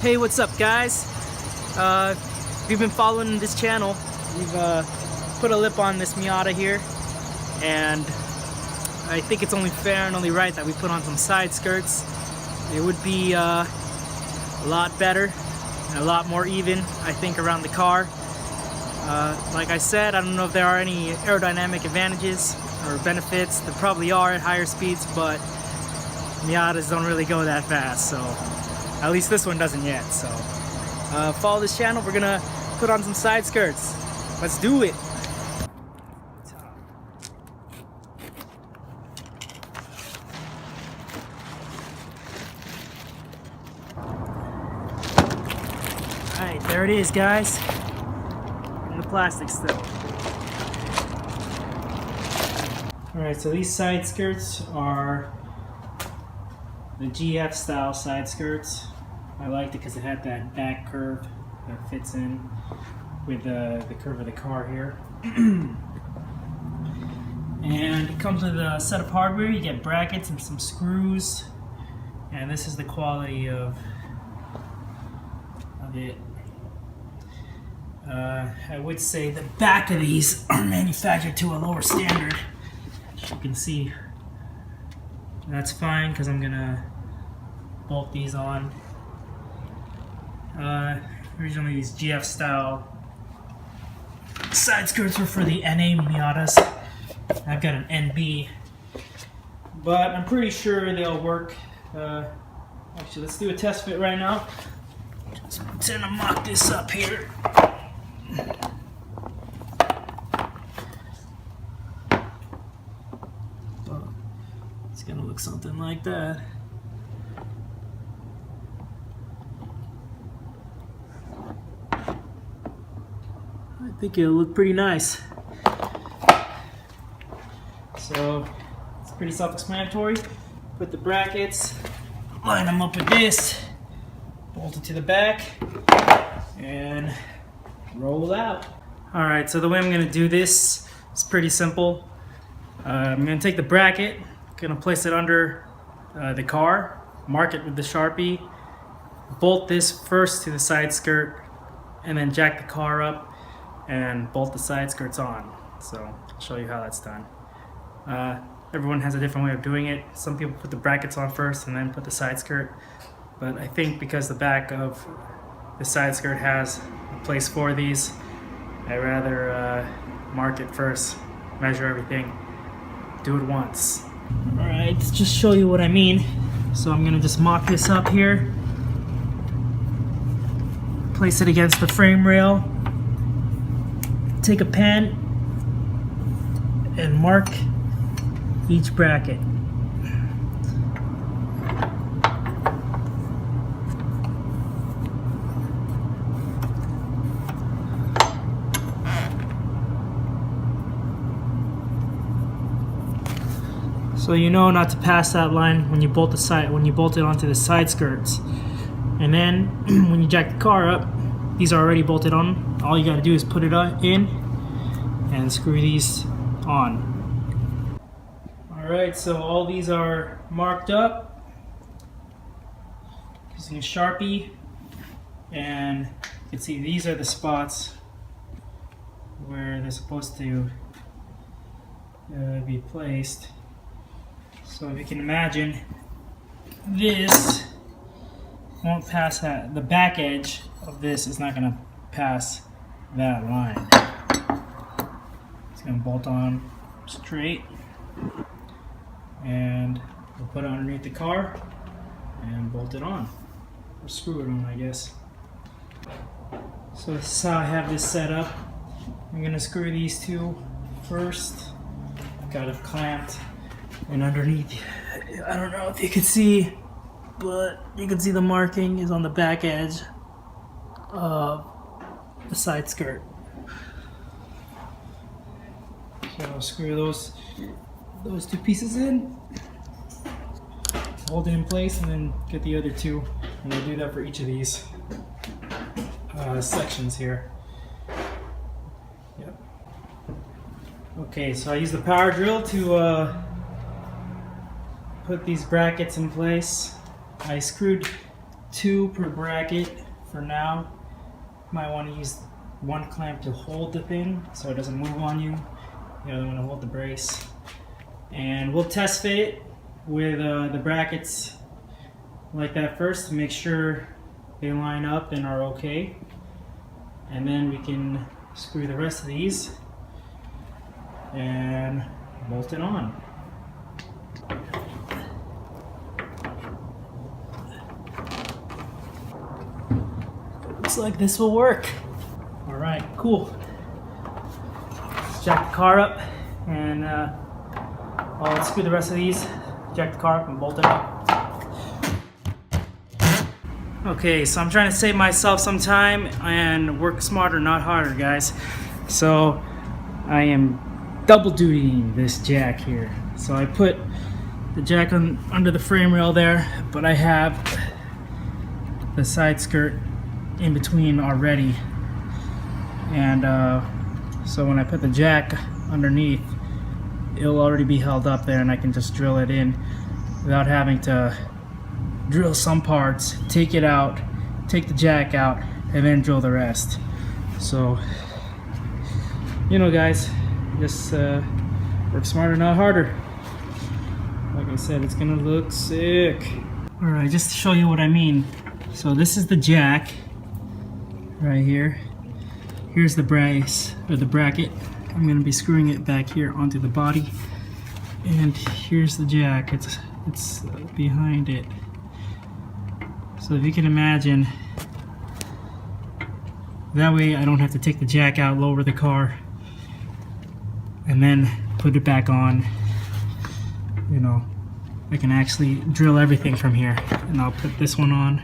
Hey, what's up guys? If you've been following this channel, we've put a lip on this Miata here, and I think it's only fair and only right that we put on some side skirts. It would be a lot better and a lot more even, I think, around the car. Like I said, I don't know if there are any aerodynamic advantages or benefits. There probably are at higher speeds, but Miatas don't really go that fast, so at least this one doesn't yet. So follow this channel. We're gonna put on some side skirts. Let's do it. Alright, there it is, guys. In the plastic still. Alright, so these side skirts are the GF style side skirts. I liked it because it had that back curve that fits in with the curve of the car here. And it comes with a set of hardware. You get brackets and some screws, and this is the quality of it. I would say the back of these are manufactured to a lower standard. As you can see, that's fine because I'm gonna bolt these on. Originally these GF style side skirts were for the NA Miatas. I've got an NB, but I'm pretty sure they'll work. Actually, let's do a test fit right now. Just gonna mock this up here. It's gonna look something like that. I think it'll look pretty nice. So it's pretty self-explanatory. Put the brackets, line them up with this, bolt it to the back, and roll out. Alright, so the way I'm going to do this is pretty simple. I'm going to take the bracket, going to place it under the car, mark it with the Sharpie, bolt this first to the side skirt, and then jack the car up and bolt the side skirts on. So I'll show you how that's done. Everyone has a different way of doing it. Some people put the brackets on first and then put the side skirt, but I think because the back of the side skirt has a place for these, I'd rather mark it first, measure everything, do it once. Alright, let's just show you what I mean. So I'm gonna just mock this up here, place it against the frame rail, take a pen and mark each bracket. So you know not to pass that line when you bolt it onto the side skirts. And then when you jack the car up, these are already bolted on. All you gotta do is put it in and screw these on. Alright, so all these are marked up using a Sharpie, and you can see these are the spots where they're supposed to be placed. So if you can imagine, this won't pass that. The back edge of this is not going to pass that line. It's going to bolt on straight, and we'll put it underneath the car and bolt it on, or screw it on, I guess. So this is how I have this set up. I'm going to screw these two first. I've got it clamped, and underneath, I don't know if you can see, but you can see the marking is on the back edge of the side skirt. So I'll screw those two pieces in, hold it in place, and then get the other two, and I'll do that for each of these sections here. Yep. Okay, so I use the power drill to put these brackets in place. I screwed 2 per bracket for now. Might want to use one clamp to hold the thing so it doesn't move on you. The other one to hold the brace. And we'll test fit it with the brackets like that first to make sure they line up and are okay. And then we can screw the rest of these and bolt it on. Looks like this will work. All right, cool. Let's jack the car up and I'll screw the rest of these, jack the car up and bolt it up. Okay, so I'm trying to save myself some time and work smarter, not harder, guys. So I am double dutying this jack here. So I put the jack under the frame rail there, but I have the side skirt in between already. And so when I put the jack underneath, it'll already be held up there and I can just drill it in without having to drill some parts, take it out, take the jack out, and then drill the rest. So, you know, guys, just work smarter, not harder. Like I said, it's gonna look sick. Alright, just to show you what I mean. So this is the jack right here. Here's the brace, or the bracket. I'm gonna be screwing it back here onto the body. And here's the jack, it's behind it. So if you can imagine, that way I don't have to take the jack out, lower the car, and then put it back on. You know, I can actually drill everything from here. And I'll put this one on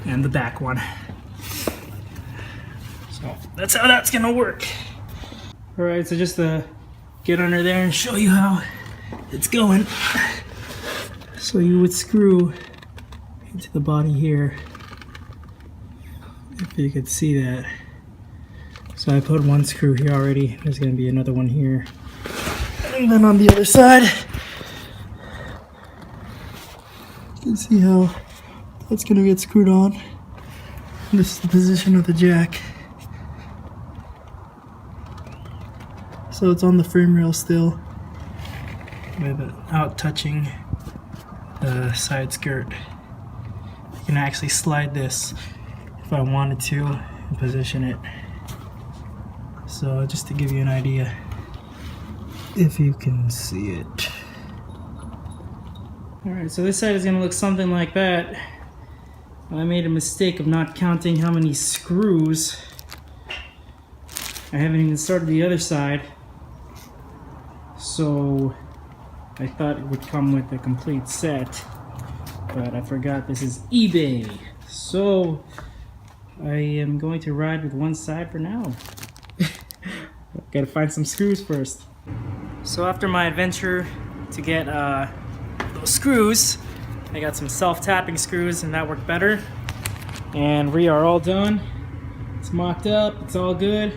and the back one. So that's how that's gonna work. Alright, so just to get under there and show you how it's going. So you would screw into the body here, if you could see that. So I put one screw here already. There's going to be another one here, and then on the other side you can see how that's going to get screwed on. This is the position of the jack, so it's on the frame rail still without touching the side skirt. I can actually slide this if I wanted to and position it. So just to give you an idea, if you can see it. Alright, so this side is going to look something like that. I made a mistake of not counting how many screws. I haven't even started the other side. So I thought it would come with a complete set. But I forgot this is eBay, so I am going to ride with one side for now. Gotta find some screws first. So after my adventure to get those screws, I got some self-tapping screws and that worked better. And we are all done. It's mocked up, it's all good.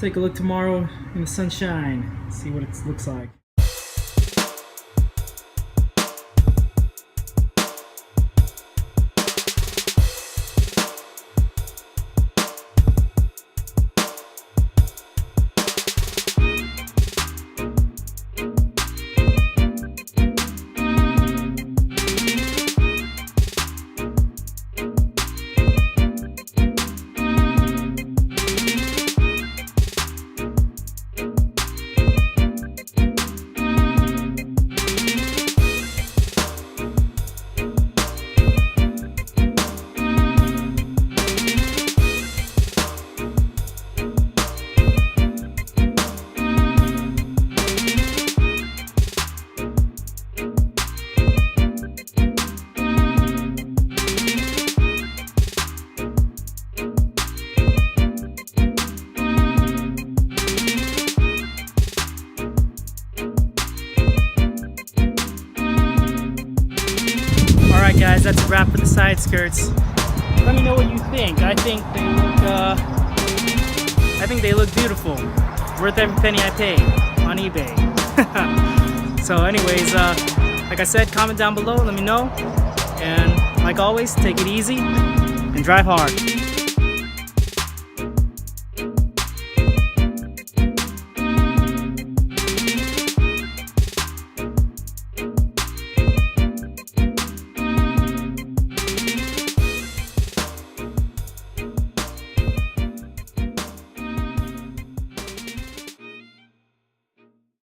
Take a look tomorrow in the sunshine, see what it looks like. Alright guys, that's a wrap for the side skirts. Let me know what you think. I think they look beautiful. Worth every penny I paid on eBay. So anyways, like I said, comment down below, let me know. And Like always, take it easy and drive hard.